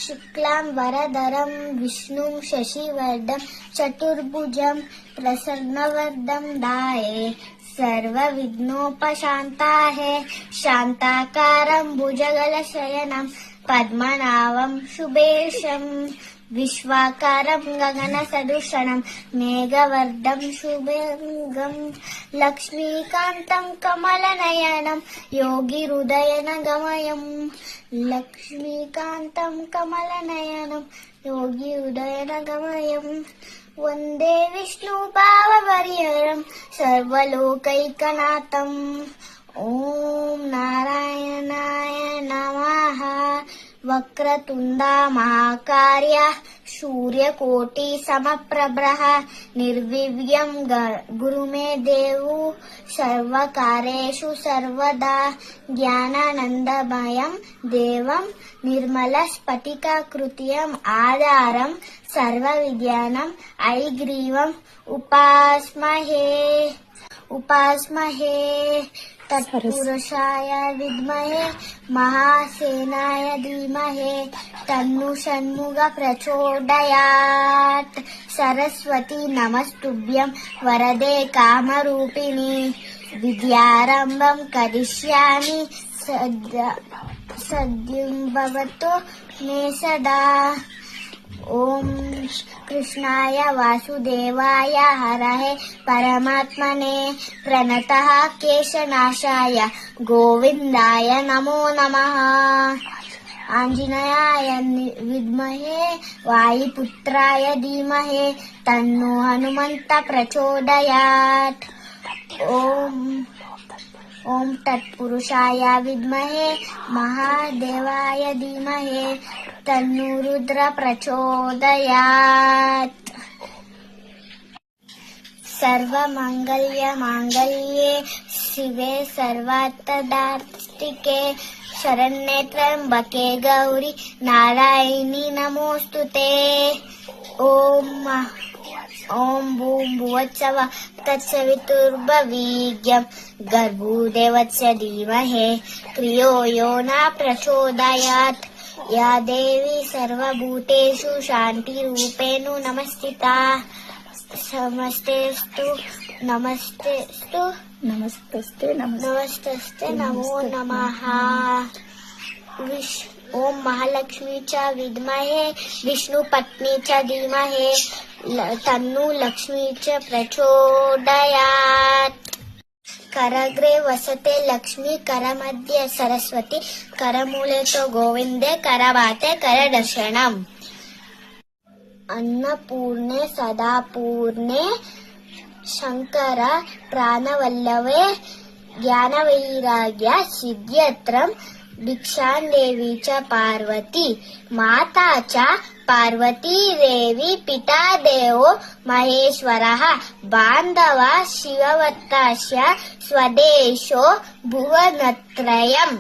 शुक्लां वरदरं विष्णुं शशिवर्णं चतुर्भुजं प्रसन्नवरदं ध्याये सर्वविघ्नोपशान्ताये शान्ताकारं भुजगशयनं पद्मनाभं शुभेशं विश्वाकारं गगनसदृशं मेघवर्धं शुभंगं लक्ष्मीकान्तं कमलनयनं योगिहृदयनगमयं लक्ष्मीकान्तं कमलनयनं योगिहृदयनगमयं वन्दे विष्णुभावपरिहरं सर्वलोकैकनाथम् ॐ नारायणाय नमः। वक्रतुंडा महाकार्य सूर्यकोटि समप्रभः निर्विघ्नं गुरु मे देवु सर्वकार्येषु सर्वदा ज्ञानानन्दमयं देवं निर्मलस्फटिकाकृतिम् आधारं सर्वविद्यानां हयग्रीवम् उपास्महे तत्पुरुषाय विद्महे महासेनाय धीमहि तन्नो षण्मुख प्रचोदयात्। सरस्वती नमस्तुभ्यं वरदे कामरूपिणि विद्यारम्भं करिष्यामि सद्यं भवतु मे सदा। ओम कृष्णाय वासुदेवाय हरहे परमात्मने प्रणतः केशनाशाय गोविंदाय नमो नमः। आंजनेयाय विद्महे वायुपुत्राय धीमहि तन्नो हनुमंत प्रचोदयात्। ओम तत्पुरुषाय विद्महे महादेवाय धीमहि तन्नो रुद्र प्रचोदयात्। सर्वमंगल्ये शिवे सर्वार्थदायिके शरण्ये त्र्यंबके गौरी नारायणी नमोस्तुते। ओम भूर्भुवस्सुः तत्सवितुर्वरेण्यं भर्गोदेवस्य धीमहि धियो यो न प्रचोदयात्। या देवी सर्वभूतेषु शान्तिरूपेण नमस्थिता नमस्ते नमो नमः। ओम महालक्ष्मी च विद्महे विष्णुपत्नी च धीमहि तन्नो लक्ष्मी च प्रचोदयात्। करग्रे वसते लक्ष्मी करमध्ये सरस्वती करमूले तो गोविंदे करवाते करदर्शनम्। अन्नपूर्णे सदापूर्णे शंकर प्राणवल्लभे ज्ञानवैराग्य सिद्ध्यर्थं भिक्षां देवी च पार्वती माता च पार्वती देवी पिता देवो महेश्वरः बान्धवः शिववत्तस्य स्वदेशो भुवनत्रयम्।